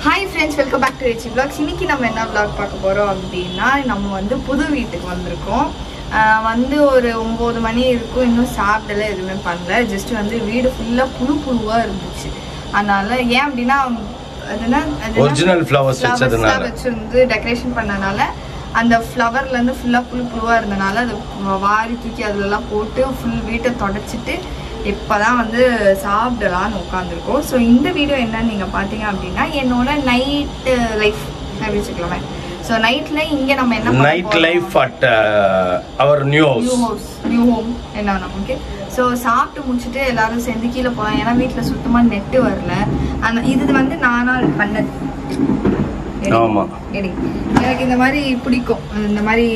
Hi friends, welcome back to Richi Vlogs. இன்னைக்கு நம்ம என்ன vlog பார்க்க போறோம் அப்படினா நம்ம வந்து புது வீட்டுக்கு வந்திருக்கோம். வந்து ஒரு 9 மணி இருக்கும். இன்னும் சாப்பிடல எதுமே பண்ணல. ஜஸ்ட் வந்து வீடு ஃபுல்லா புழுவா இருந்துச்சு. அதனால ஏன் அப்படினா அதுனா ஒரிஜினல் ஃப்ளவர்ஸ் வந்து டெக்கரேஷன் பண்ணனால அந்த ஃப்ளவர்ல இருந்து ஃபுல்லா புழுவா இருந்தனால அது வாரி தூக்கி அதெல்லாம் போட்டு ஃபுல் வீட்டை தொடச்சிட்டு இப்பதான் வந்து சாப்பிடலாம்னு உட்காந்துருக்கோம். ஸோ இந்த வீடியோ என்னன்னு நீங்க பாத்தீங்க அப்படின்னா என்னோட நைட் லைஃப் வச்சுக்கலாமே. ஸோ நைட்ல இங்க நம்ம என்ன night life at our new home என்ன நமக்கு. ஸோ சாப்பிட்டு முடிச்சுட்டு எல்லாரும் சேர்ந்து கீழே போகலாம். ஏன்னா வீட்டில் சுத்தமா நெட்டு வரல. அந்த இது வந்து நானா பண்ணது. எனக்கு இந்த மாதிரி பிடிக்கும். இந்த மாதிரி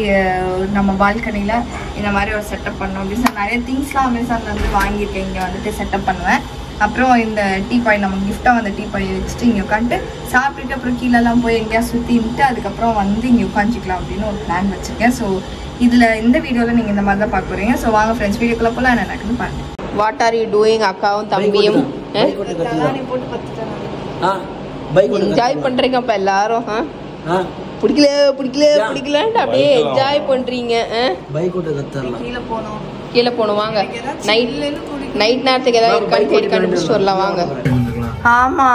நம்ம பால்கனில இந்த மாதிரி ஒரு செட்டப் பண்ணோம் அப்படின்னு நிறைய திங்ஸ்லாம் அமேசான்ல வந்து வாங்கியிருக்கேன். இங்க வந்துட்டு செட்டப் பண்ணுவேன். அப்புறம் இந்த டீ பாய் நம்ம கிஃப்டா வந்து டீ பாய் வச்சுட்டு இங்க உட்காந்துட்டு சாப்பிட்டுட்டு அப்புறம் கீழெல்லாம் போய் எங்கேயா சுத்திட்டு அதுக்கப்புறம் வந்து இங்க உட்காந்துக்கலாம் அப்படின்னு ஒரு பிளான் வச்சிருக்கேன். ஸோ இதுல இந்த வீடியோல நீங்க இந்த மாதிரி தான் பார்க்க போறீங்க. ஸோ வாங்க ஃப்ரெண்ட்ஸ் வீடியோக்குள்ள போலாம். என்ன நடக்குதுன்னு பாருங்க. What are you doing? அக்காவும் தம்பியும் போட்டு பத்துட்டேன். என்ஜாய் பண்றீங்க அப்ப எல்லாரும். பிடிக்கல அப்படியே என்ஜாய் பண்றீங்க. கீழே போனோம் வாங்க. நைட் நேரத்துக்கு ஏதாவது இருக்கான்னு தேடி கண்டுபிடிச்சிட்டு வரலாம் வாங்க. ஆமா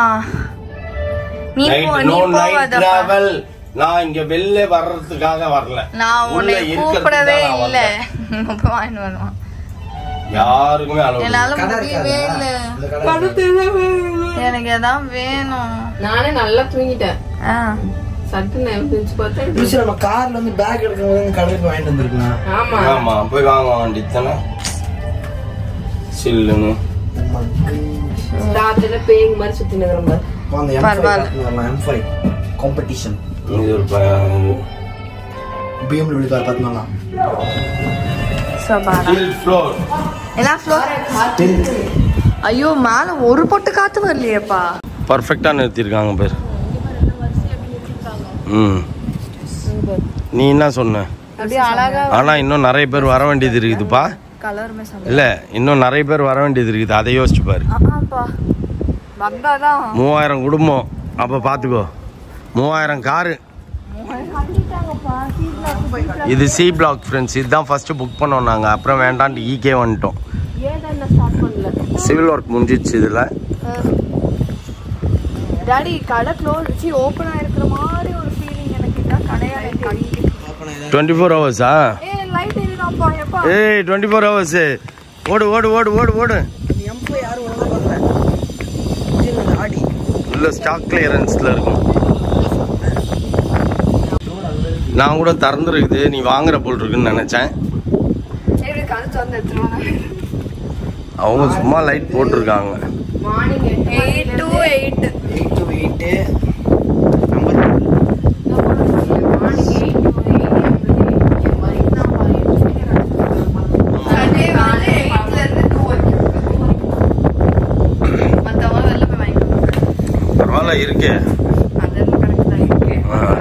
நீ டிராவல். நான் இங்க வெளில வர்றதுக்காக வரல. நான் உன்னை கூப்பிடவே இல்ல. வாங்கிட்டு வருவான். யாருக்குமே என்னால முடியவே இல்ல. எனக்கு எதாவது வேணும். நானே நல்லா தூங்கிட்டேன். சட்டுன்னு எழுந்திருச்சு பார்த்தேன். நம்ம கார்ல வந்து பேக் எடுக்கும்போது கடைக்கு வாங்கிட்டு வந்திருக்கலாம். ஆமா போய் வாங்க வேண்டியதானே. சில்லுன்னு ராத்திரில பேய் மாதிரி சுத்தினு நம்ம M5 காம்படிஷன் இது ஒரு BMW கார் பார்த்தனால ஐயோ மேல ஒரு பொட்டு காத்து வரலையேப்பா. பர்ஃபெக்டா நிறுத்திருக்காங்க பேர். நீ என்ன சொன்ன? ஆனா இன்னும் நிறைய பேர் வர வேண்டியது இருக்குதுப்பா. இல்ல இன்னும் நிறைய பேர் வர வேண்டியது இருக்குது. அதை யோசிச்சு பாரு. 3000 குடும்பம். அப்ப பாத்துக்கோ 3000 காரு. இது சி பிளாக் ஃப்ரெண்ட்ஸ். இதுதான் ஃபர்ஸ்ட் புக் பண்ணோம் நாங்க. அப்புறம் வேண்டான்ட்டு ஈகே வந்துட்டோம். சிவில் ஒர்க் முடிஞ்சிச்சு. இதுல டாடி கடை க்ளோஸ் ஓபன் ஆயிருக்கிற மாதிரி ஒரு ஃபீலிங் எனக்கு. இந்த கடையா 24 ஹவர்ஸா? ஏய் லைட் எரியுதாப்பா எப்பா. ஏய் 24 ஹவர்ஸ். ஓடு. M5 யாரும் ஒழுங்கா வரல. ஒரிஜினல் ஆடி உள்ள ஸ்டாக் கிளியரன்ஸ்ல இருக்கும். நான் கூட திறந்துருக்குது. நீ வாங்குற போல் இருக்குன்னு நினைச்சேன். அவங்க சும்மா லைட் போட்டிருக்காங்க. பரவாயில்ல இருக்கு.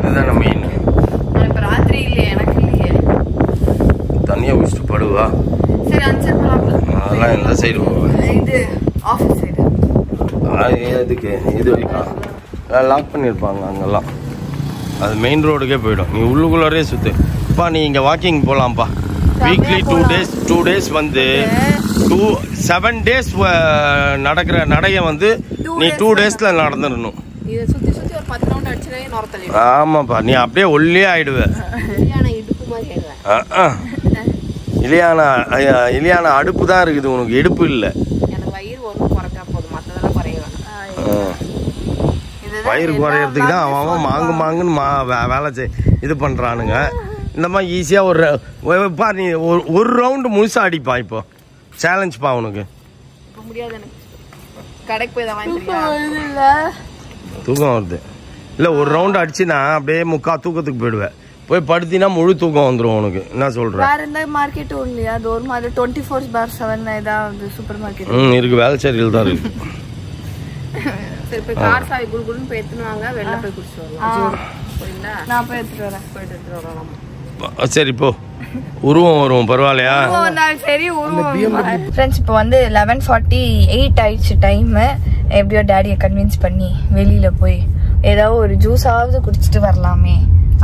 அதுதானே மெயின். தனியா குடிச்சிட்டு படுவா. அதெல்லாம் எந்த சைடு எதுக்கு இது வரைக்கும் லாக் பண்ணியிருப்பாங்க அங்கெல்லாம். அது மெயின் ரோடுக்கே போயிடும். நீ உள்ளுக்குள்ளே சுத்து. அப்பா நீ இங்கே வாக்கிங் போகலாம்ப்பா. வீக்லி 2 days வந்து 7 days நடக்கிற நடைய வந்து நீ 2 daysல நடந்துடணும். ஆமாப்பா நீ அப்படியே ஒல்லியே ஆயிடுவ. இலியான அடுப்பு தான் இருக்குது உனக்கு, எடுப்பு இல்லை. வயிறு குறையறதுக்கு தான் அவன் மாங்குன்னு வேலை இது பண்றானுங்க. இந்த மாதிரி ஈஸியா ஒரு நீ ஒரு ரவுண்டு முழுசா அடிப்பா. இப்போ சேலஞ்ச் பா உனக்கு. தூக்கம் வருது இல்ல? ஒரு ரவுண்ட் அடிச்சுனா அப்படியே முக்கா தூக்கத்துக்கு போயிடுவேன். போய் படுத்தினா முழு தூக்கம் வந்துடும் உனக்கு. என்ன சொல்ற? வேற எந்த மார்க்கெட் இல்லையா? அது ஒரு மாதிரி 24/7 ஏதாவது சூப்பர் மார்க்கெட் இருக்கு. வேலைச்சேரியில் தான் இருக்கு. சரி போய் கார் சாவி குடுகுடுன்னு போய் எடுத்துவாங்க. வெளில போய் குடிச்சு வரலாம். போறீங்களா? நான் போய் எடுத்துட்டு வரேன். போயிட்டு எடுத்துட்டு வரலாம். சரி போ. உருவம் வரும் பரவாயில்லையா? சரி உருவம். ஃப்ரெண்ட்ஸ் இப்போ வந்து 11:48 ஆயிடுச்சு டைம். எப்படியோ டேடியை கன்வின்ஸ் பண்ணி வெளியில போய் ஏதாவது ஒரு ஜூஸாவது குடிச்சிட்டு வரலாமே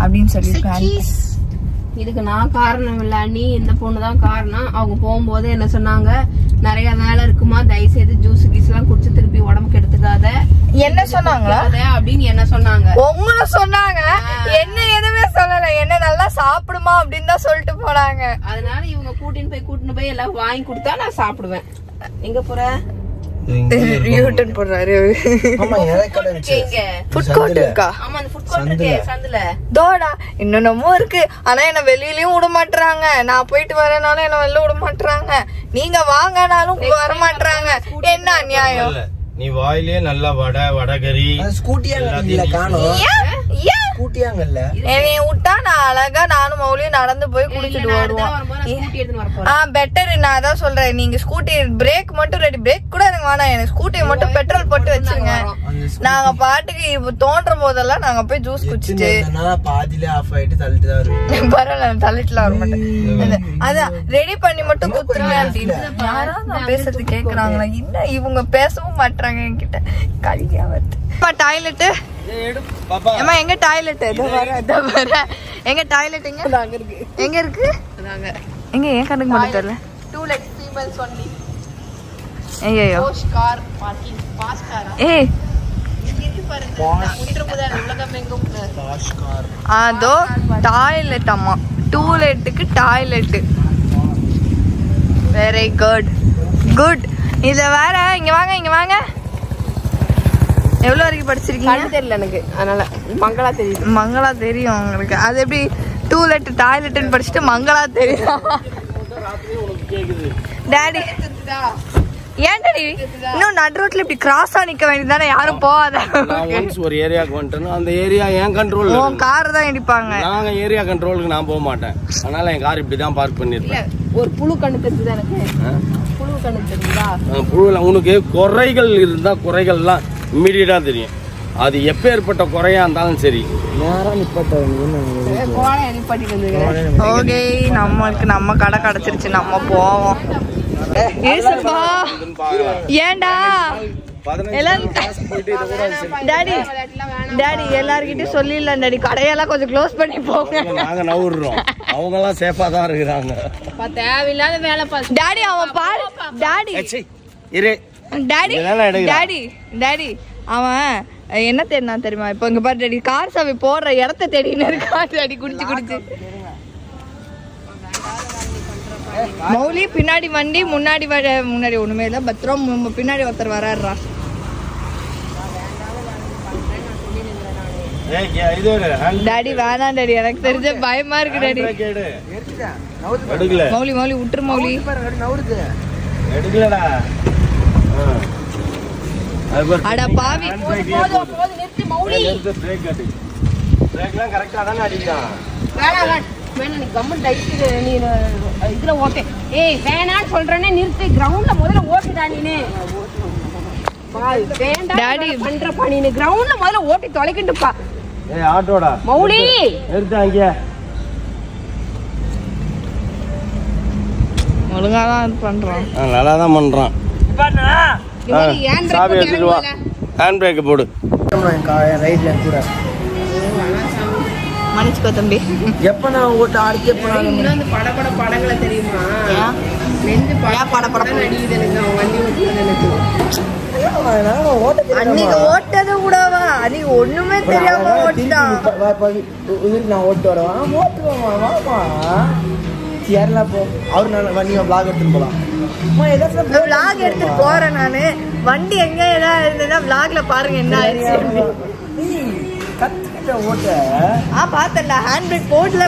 அப்படின்னு சொல்லி பிளான். இதுக்கு நான் காரணம் இல்ல, நீ இந்த பொண்ணுதான் காரணம். அவங்க போகும்போது என்ன சொன்னாங்க, நிறைய வேலை இருக்குமா, தயவு செய்து ஜூஸ் கீஸ் எல்லாம் குடிச்சு திருப்பி உடம்புக்கு எடுத்துக்காத. என்ன சொன்னாங்களா அப்படின்னு என்ன சொன்னாங்க? உங்களை சொன்னாங்க, என்ன எதுவுமே சொல்லல. என்ன நல்லா சாப்பிடுமா அப்படின்னு தான் சொல்லிட்டு போனாங்க. அதனால இவங்க கூட்டின்னு போய் எல்லாம் வாங்கி கொடுத்தா நான் சாப்பிடுவேன். எங்க போற? யூட்டன் போடுறாரு. ஃபுட் கோர்ட் இருக்கா? ஆமா, அந்த ஃபுட் கோர்ட் இருக்கே சந்துல. தோடா இன்னொன்னமோ இருக்கு. ஆனா என்ன வெளியிலயும் விட மாட்டாங்க. நான் போயிட்டு வரனாலும் என்ன வெளில விட மாட்டாங்க. நீங்க வாங்கனாலும் வர மாட்டாங்க. என்ன அநியாயம்? நீ வாயிலே நல்லா வடகரி என்னைய விட்டா நான் அழகா நானும் மௌலியும் நடந்து போய் குடிச்சிட்டு வருவோம். பெட்டர். நான் அதான் சொல்றேன், நீங்க ஸ்கூட்டி பிரேக் மட்டும் ரெடி, பிரேக் கூட எனக்கு வேணாம், எனக்கு ஸ்கூட்டியை மட்டும் பெட்ரோல் போட்டு வச்சிருங்க. நாங்க பாட்டுக்கு இப்ப தோன்ற போதெல்லாம் நாங்க போய் ஜூஸ் குடிச்சிட்டு பாதியில ஆஃப் ஆயிட்டு தள்ளிட்டு தான் வருவோம். பரவாயில்ல, தள்ளிட்டுலாம் வர மாட்டேன். அதான் ரெடி பண்ணி மட்டும் குத்துருங்க அப்படின்னு. யாராவது நான் பேசுறது கேக்குறாங்களா? இல்ல இவங்க பேசவும் மாட்டாங்க என்கிட்ட. கழியா வருது. டாய்லெட்டு ஏமா எங்க டாய்லெட்? எங்க டாய்லெட் எங்க இருக்கு? எங்க ஏன் கண்ணுக்கு மட்டும் தெரியல. To let females only. ஐயோ கார் பார்க்கிங் பாஸ் கார். ஏய் அதோ டாய்லெட். அம்மா டூலெட்டுக்கு டாய்லெட். Very good good. இத வேற இங்க வாங்க, இங்க வாங்க. எவ்வளவு வரைக்கும் படிச்சிருக்கீங்க? தெரியல எனக்கு, அதனால மங்களா தெரியும். மங்களா தெரியும் உங்களுக்கு. அது எப்படி டூலெட் டாய்லெட்னு படிச்சுட்டு மங்களா தெரியும்? டாடி ஏன் டாடி இன்னும் நடு ரோட்ல இப்படி கிராஸா நிக்க வேண்டியதானே? யாரும் போகாத. ஒரு ஏரியாக்கு வந்துட்டேன், அந்த ஏரியா என் கண்ட்ரோல். உன் கார் தான் இடிப்பாங்க. நாங்க ஏரியா கண்ட்ரோலுக்கு நான் போக மாட்டேன். அதனால என் கார் இப்படிதான் பார்க் பண்ணிருப்பேன். ஒரு புழு கண்ணு தெரியுதா எனக்கு? புழு கண்ணு தெரியுதா? புழுல உனக்கு குறைகள் இருந்தா குறைகள்லாம் இம்மிடியட்டா தெரியும். அது எப்பேற்பட்ட குறையா இருந்தாலும் சரி. ஓகே, நம்மளுக்கு நம்ம கடை கிடைச்சிருச்சு, நம்ம போவோம். ஏண்டா டாடி டாடி எல்லார்கிட்டயும் சொல்லிடலாம் டாடி, கடையெல்லாம் கொஞ்சம் க்ளோஸ் பண்ணி போங்க. நாங்க நவுறோம், அவங்க எல்லாம் சேஃபா தான் இருக்கிறாங்க. தேவையில்லாத வேலை பார்த்து டாடி அவன் பாரு. டாடி இரு டாடி டாடி டாடி அவன் என்ன தேடினா தெரியுமா? இப்போ இங்க பாரு டாடி, கார் சாவி போடுற இடத்த தேடின்னு இருக்கா டாடி. குடிச்சு குடிச்சு மௌலி பின்னாடி வண்டி, முன்னாடி முன்னாடி ஒண்ணுமே இல்ல. பத்திரம் பின்னாடி ஒருத்தர் வராருடா. டாடி வேணாம் டாடி, எனக்கு தெரிஞ்ச பயமா இருக்கு டாடி. மௌலி மௌலி விட்டுரு மௌலி. எடுக்கலடா. அட பாவி. நிறுத்து மௌலி. பிரேக் அடி. பிரேக்லாம் கரெக்ட்டா தான அடிக்கிறான். வேணா நீ கம்மன் டைட்டு நீ இதுல ஓகே. ஏய் வேணான்னு சொல்றேனே, நிறுத்து. கிரவுண்ட்ல முதல்ல ஓட்டுடா நீனே. பாய் வேண்டாம் டாடி பண்ற பணி. நீ கிரவுண்ட்ல முதல்ல ஓட்டி தொலைக்கிட்டுப்பா. ஏய் ஆட்டோடா மௌலி நிறுத்து. அங்க ஒழுங்கா தான் பண்றான். நல்லா தான் பண்றான். சாவி எடுத்துட்டு வா, ஹேண்ட் பிரேக் போடு. ரைட்ல கூட மன்னிச்சுக்கோ தம்பி. எப்ப நான் ஓட்ட ஆடிக்கே போனாலும் இந்த படபட படங்களை தெரியுமா? நெஞ்சு படபட அடிக்குது எனக்கு. அவன் வண்டி ஓட்டுறது எனக்கு அன்னைக்கு ஓட்டது கூடவா? அன்னைக்கு ஒண்ணுமே தெரியாம ஓட்டிட்டான். நான் ஓட்டு வரவா? ஓட்டுவாமா? வாமா கேரளா போ. அவரு நான் வண்டி பிளாக் எடுத்துட்டு போலாம். விளாக் எடுத்துட்டு போறேன் நானு. வண்டி எங்க ஏதாவது இருந்ததுன்னா விளாக்ல பாருங்க என்ன ஆயிடுச்சு. கத்துக்கிட்ட ஓட்ட பாத்தல ஹேண்ட் பிரேக் போடல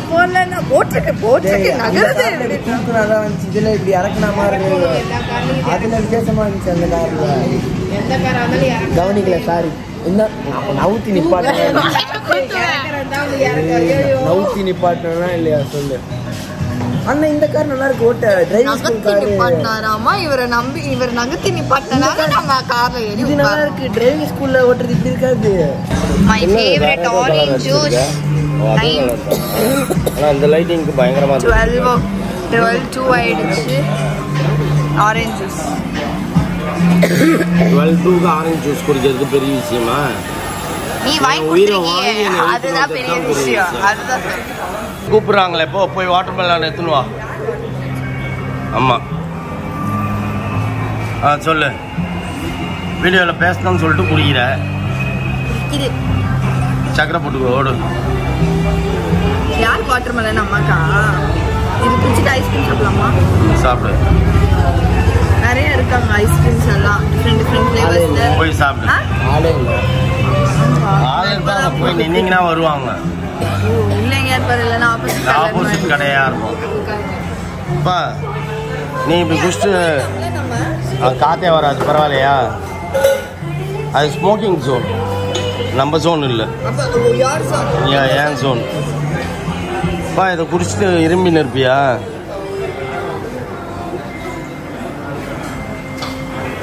போட்டுருக்கு நகருது. தூக்குனாதான் வந்துச்சு. இதுல இப்படி இறக்குன மாதிரி அதுல வித்தியாசமா இருந்துச்சு. அந்த கார்ல எந்த காரா இருந்தாலும் கவனிக்கல. சாரி. என்ன நவுத்தி நிப்பாட்டினா இல்லையா சொல்லு. அண்ணா இந்த கார் நல்லா இருக்கு ஓட்ட. டிரைவிங் ஸ்கூல் கார் நிப்பாட்டினாராமா. இவரை நம்பி இவர் நகர்த்தி நிப்பாட்டினால நம்ம கார்ல ஏறி. இது நல்லா இருக்கு. டிரைவிங் ஸ்கூல்ல ஓட்டுறது இப்படி இருக்காது. My favourite orange juice. ஆனா இந்த லைட்டிங்க்கு பயங்கரமா இருக்கு. 12 ஆயிடுச்சு. ஆரஞ்சு ஜூஸ் 12 ஆரஞ்சு ஜூஸ் குடிக்கிறது பெரிய விஷயமா? நீ வாங்கி கொடுத்துருக்கீங்க, அதுதான் பெரிய விஷயம். அதுதான் கூப்பிடுறாங்களே, போ போய் வாட்டர் மெலன் எடுத்துன்னு வா. ஆமா சொல்லு. வீடியோவில் பேசணும்னு சொல்லிட்டு குடிக்கிற. இது சக்கரை போட்டுக்கோ, ஓடு. யார் வாட்டர் மெலன்? அம்மாக்கா. இது பிடிச்சிட்டு ஐஸ்கிரீம் சாப்பிடலாமா? சாப்பிடு. நிறைய இருக்காங்க ஐஸ்கிரீம்ஸ் எல்லாம், டிஃப்ரெண்ட் ஃப்ளேவர்ஸ்ல. போய் சாப்பிடு. ஆளுங்க போய் நின்னீங்கன்னா வருவாங்க. இல்லைங்க பாரு, இல்லைன்னா ஆப்போசிட் கடையா இருக்கும். அப்பா நீ இப்படி குடிச்சிட்டு காத்தே வராது, பரவாயில்லையா? அது ஸ்மோக்கிங் ஜோன், நம்ம ஜோன் இல்லை, ஏன் ஜோன். அப்பா இதை குடிச்சிட்டு இரும்பின்னு இருப்பியா?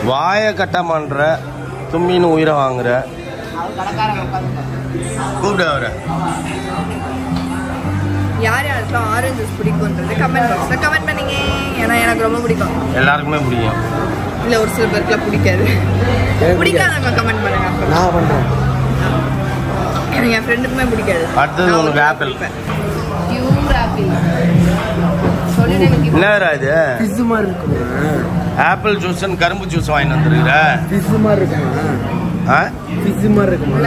வாயை கட்டமான்ற, தும்பின்னு உயிரை வாங்குற. கூப்பிடு அவரை. யார் யாருக்கெல்லாம் ஆரஞ்சு ஜூஸ் பிடிக்கும்ன்றது கமெண்ட் பாக்ஸ்ல கமெண்ட் பண்ணீங்க. ஏன்னா எனக்கு ரொம்ப பிடிக்கும். எல்லாருக்குமே பிடிக்கும். இல்ல ஒரு சில பேருக்குலாம் பிடிக்காது. பிடிக்காதவங்க கமெண்ட் பண்ணுங்க. நான் பண்றேன். எனக்கு என் ஃப்ரெண்டுக்குமே பிடிக்காது. அடுத்தது உனக்கு ஆப்பிள். Pure apple. சொல்லிட்டு எனக்கு என்னடா இது? ஃபிஸ் மாதிரி இருக்குமா? ஆப்பிள் ஜூஸ் கரும்பு ஜூஸ் வாங்கிட்டு வந்துருக்குற. ஃபிஸ் மாதிரி இருக்குமா? ஃபிஸ் மாதிரி இருக்குமா?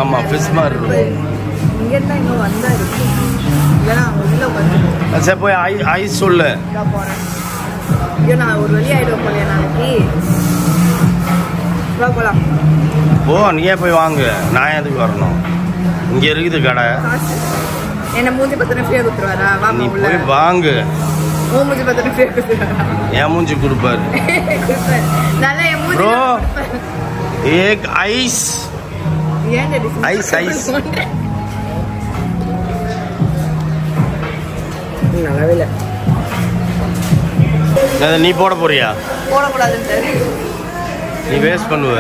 ஆமா ஃபிஸ் மாதிரி இருக்கும். இங்க இருந்தா இங்க வந்தா இருக்கு. இல்லனா உள்ள உட்கார்ந்து. சரி போய் ஐஸ் சொல்லு. நான் போறேன். ஐயோ நான் ஒரு வழி ஆயிடுவேன் போல நாளைக்கு. வா போலாம். ஓ நீயே போய் வாங்கு, நான் எதுக்கு வரணும்? இங்க இருக்குது கடை. என்ன மூஞ்சி பத்தின ஃப்ரீயா கொடுத்துருவாரா? வா நீ உள்ள போய் வாங்கு. ஓ மூஞ்சி பத்தின ஃப்ரீயா கொடுத்துருவாரா? என் மூஞ்சி கொடுப்பாரு. நல்லா என் மூஞ்சி ப்ரோ கொடுப்பாரு. एक आइस ஏன் டேடி ஐஸ் ஐஸ். நல்லாவே இல்லை. நீ போட போறியா? போடக்கூடாதுன்னு சார். நீ வேஸ்ட் பண்ணுவ.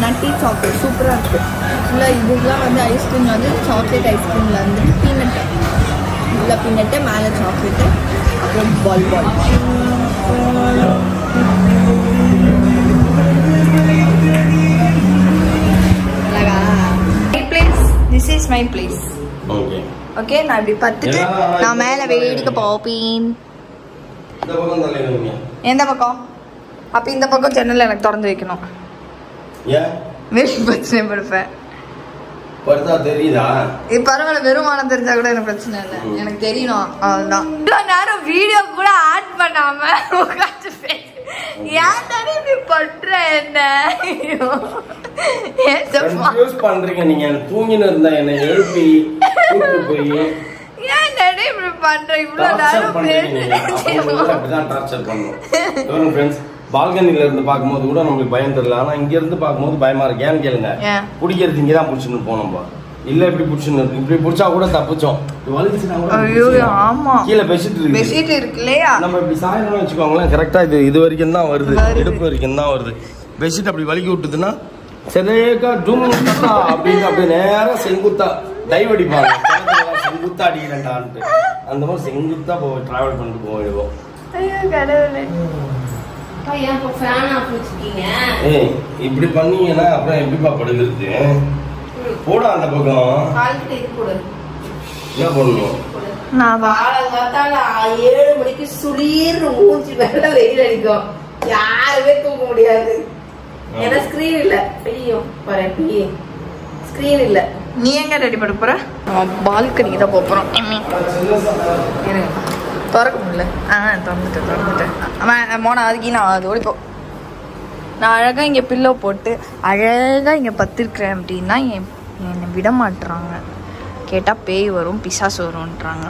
நட்டி சாக்லேட் சூப்பராக இருக்குது. ஃபுல்லாக இதுக்கெலாம் வந்து ஐஸ்கிரீம் வந்து சாக்லேட் ஐஸ்கிரீமில் வந்து பீனட்டு, ஃபுல்லாக பீனட்டு, மேலே சாக்லேட்டு, அப்புறம் பால் பால். My place, this is my place. Okay okay நான் இப்படி பார்த்துட்டு நான் மேலே வேடிக்கை பார்ப்பேன். இந்த பக்கம் தலைங்க. எந்த பக்கம்? அப்போ இந்த பக்கம் ஜன்னல் எனக்கு திறந்து வைக்கணும். ஏன் வெறும் பிரச்சனை படுப்பேன். படுத்தா தெரியுதா? இது பரவாயில்ல, வெறுமானம் தெரிஞ்சா கூட எனக்கு பிரச்சனை இல்லை, எனக்கு தெரியணும் அவ்வளோதான். இவ்வளோ நேரம் வீடியோ கூட ஆட் பண்ணாம உட்காந்து பேச ஏன் தானே இப்படி பண்ற? என்ன கன்ஃபியூஸ் பண்றீங்க நீங்க. தூங்கின்னு இருந்தா என்ன எழுப்பி கூப்பிட்டு போய் ஏன் தானே இப்படி பண்ற? இவ்வளோ நேரம் அப்படிதான் டார்ச்சர் பண்ணுவோம். ஃப்ரெண்ட்ஸ் பால்கனில இருந்து பார்க்கும்போது கூட நம்மளுக்கு பயம் தெரியல, ஆனா இங்க இருந்து பார்க்கும்போது பயமா இருக்கு. ஏன்னு கேளுங்க, பிடிக்கிறது இங்கதான் பிடிச்சுன்னு போனோம். இல்ல இப்படி பிடிச்சுன்னு இப்படி பிடிச்சா கூட தப்பிச்சோம். ஆமா கீழே பெட்ஷீட் இருக்கு, பெட்ஷீட் இருக்கு இல்லையா? நம்ம இப்படி சாயணும் வச்சுக்கோங்களேன், கரெக்டா இது வரைக்கும் தான் வருது, இடுப்பு வரைக்கும் தான் வருது. பெட்ஷீட் அப்படி வலிக்கி விட்டுதுன்னா சரிக்கா டூம் அப்படின்னு அப்படியே நேரம் செங்குத்தா டைவ் அடிப்பாங்க. செங்குத்தா அடிக்கிறேன்டான்ட்டு அந்த மாதிரி செங்குத்தா போய் டிராவல் பண்ணிட்டு போயிடுவோம். இப்படி பண்ணீங்கன்னா அப்புறம் எப்படிப்பா படுகிறது? போட அந்த பக்கம் என்ன பண்ணணும்? 7 மணிக்கு சுளீர்னு மூஞ்சி மேல வெயில் அடிக்கும், யாருமே தூங்க முடியாது. ஏன்னா ஸ்கிரீன் இல்ல, பெய்யும் ஸ்கிரீன் இல்ல. நீ எங்க ரெடி பண்ண போற? பால்கனிக்கு தான் போறோம். திறக்க முடியல. திறந்துட்டேன். அவன் மோனா அதுக்கு நான் அது ஓடிப்போ. நான் அழகா இங்க பில்லோ போட்டு அழகா இங்க பத்திருக்கிறேன் அப்படின்னா என்னை விட மாட்டுறாங்க. கேட்டா பேய் வரும், பிசாசு வரும்ன்றாங்க.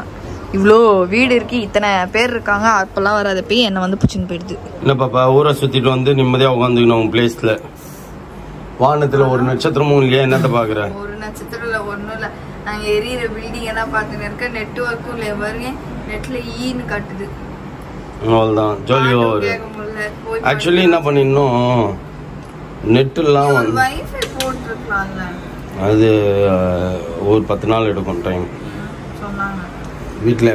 இவ்வளோ வீடு இருக்கு, இத்தனை பேர் இருக்காங்க, அப்பெல்லாம் வராத பேய் என்னை வந்து பிடிச்சின்னு போயிடுது. இல்லை பாப்பா, ஊரை சுத்திட்டு வந்து நிம்மதியா உட்காந்துக்கணும் உங்க பிளேஸ்ல. வானத்துல ஒரு நட்சத்திரமும் இல்லையா? என்னத்த பாக்குற? ஒரு நட்சத்திரம் இல்ல, ஒன்றும் இல்லை. நாங்கள் எரியிற பில்டிங் எல்லாம் பார்த்துன்னு இருக்க, நெட்ஒர்க்கும் இல்லை பாருங்க. நெட்ல ஈன்னு காட்டுது. அவ்வளோதான் ஜோலியோ. ஆக்சுவலி என்ன பண்ணிடணும், நெட்டுலாம் வந்து வைஃபை போட்டுருக்கலாம்ல. அது ஒரு 10 நாள் எடுக்கும் டைம் சொன்னாங்க. வீட்டில்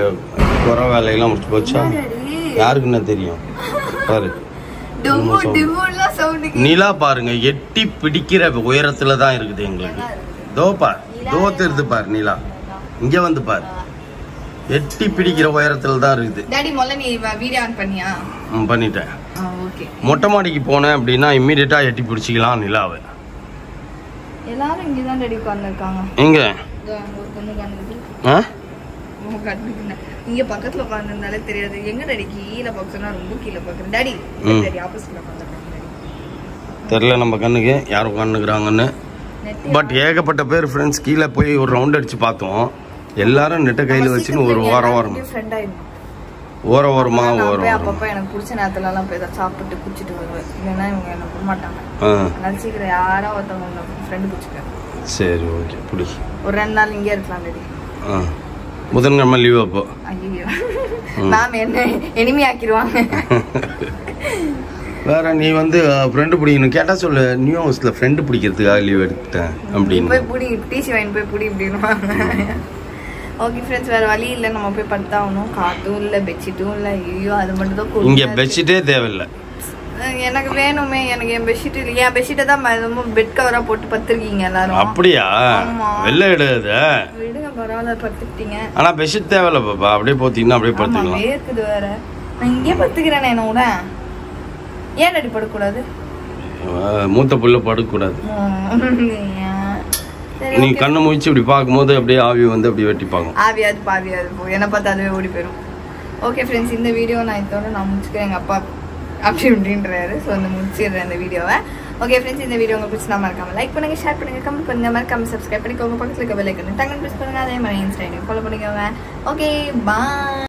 குறை வேலையெல்லாம் முடிச்சு போச்சா யாருக்கு என்ன தெரியும் பாரு. நிலா பாருங்க எட்டி பிடிக்கிற உயரத்துல தான் இருக்குது எங்களுக்கு. தோ பார், தோ தெரிது பார் நிலா, இங்க வந்து பார், எட்டி பிடிக்கிற உயரத்துல தான் இருக்குது. டாடி முதல்ல நீ வீடியோ ஆன் பண்ணியா? பண்ணிட்டேன். ஓகே. மொட்டை மாடிக்கு போனேன் அப்படின்னா இம்மீடியட்டா எட்டி பிடிச்சிக்கலாம் நிலாவை. எல்லாரும் இங்க தான் டாடி உட்கார்ந்திருக்காங்க. எங்க? ஒரு பொண்ணு உட்கார்ந்திருக்கு. இங்க பக்கத்துல உட்கார்ந்திருந்தாலே தெரியாது. எங்க டாடி கீழே பாக்குறேன்னா ரொம்ப கீழே பாக்குறேன். டாடி டாடி ஆப்போசிட்ல உட்கார்ந்திருக்காங்க. தெரியல நம்ம கண்ணுக்கு யார் உட்கார்ந்துக்கிறாங்கன்னு. பட் ஏகப்பட்ட பேர் ஃப்ரெண்ட்ஸ் கீழே போய் ஒரு ரவுண்ட் அடிச்சு பார்த்தோம். எல்லாரும் நெட்ட கையில வச்சுன்னு ஒரு ஓரமா அப்பப்ப எனக்கு பிடிச்ச நேரத்துல எல்லாம் போய் சாப்பிட்டு குடிச்சிட்டு வருவேன். இல்லைன்னா இவங்க என்ன போக மாட்டாங்க. அதனால சீக்கிரம் யாரோ ஒருத்தவங்க ஃப்ரெண்டு குடிச்சிட்டேன். சரி ஓகே பிடி. ஒரு 2 நாள் இங்கே இருக்கலாம் டாடி. புதன்கிழமை லீவ் அப்போ. ஐயோ மேம் என்ன எனிமி ஆக்கிடுவாங்க. வேற நீ வந்து ஃப்ரெண்டு பிடிக்கணும் கேட்டா சொல்லு. நியூ ஹவுஸ்ல ஃப்ரெண்டு பிடிக்கிறதுக்காக லீவ் எடுத்துட்டேன் அப்படின்னு போய் பிடி, டிசி வாங்கி போய் பிடி அப்படின்னு. ஓகே ஃப்ரெண்ட்ஸ், வேற வழி இல்லை, நம்ம போய் படுத்தாகணும். காத்தும் இல்லை, பெட்ஷீட்டும் இல்லை. ஐயோ அது மட்டும் தான். இங்க பெட்ஷீட்டே தேவையில்லை எனக்கு வேணுமே. எனக்கு என் பெட்ஷீட் இல்லை, என் பெட்ஷீட்டை தான் பெட் கவரா போட்டு படுத்துருக்கீங்க எல்லாரும். அப்படியா? வெள்ளை எடுது விடுங்க, பரவாயில்ல படுத்துக்கிட்டீங்க. ஆனா பெட்ஷீட் தேவையில்ல பாப்பா, அப்படியே போத்தீங்கன்னா அப்படியே படுத்துக்கலாம். வேர்க்குது வேற. நான் இங்கே படுத்துக்கிறேன். என்னோட ஏன் டாடி படுக்கூடாது? மூத்த புள்ள படுக்கூடாது. நீ கண்ணை முடிச்சு இப்படி பார்க்கும்போது அப்படியே ஆவி வந்து அப்படியே வெட்டி பார்க்கும். ஆவியாது பாவியாது போ, என்ன பார்த்தா அதுவே ஓடி போயிடும். ஓகே ஃப்ரெண்ட்ஸ், இந்த வீடியோ நான் இதோட நான் முடிச்சுக்கிறேன். எங்கள் அப்பா அப்படி இப்படின்றாரு. ஸோ வந்து முடிச்சிடுறேன் இந்த வீடியோவை. ஓகே ஃப்ரெண்ட்ஸ், இந்த வீடியோ உங்களுக்கு பிடிச்சா மறக்காம லைக் பண்ணுங்க, ஷேர் பண்ணுங்க, கமெண்ட் பண்ணுங்க, மறக்காம சப்ஸ்கிரைப் பண்ணிக்கோங்க. பக்கத்தில் இருக்க பெல் ஐக்கன் டக்குன்னு ப்ரெஸ் பண்ணுங்க. அதே மாதிரி இன்ஸ்டாகிராம் ஃபாலோ பண்ணிக்கோங்க. Okay bye.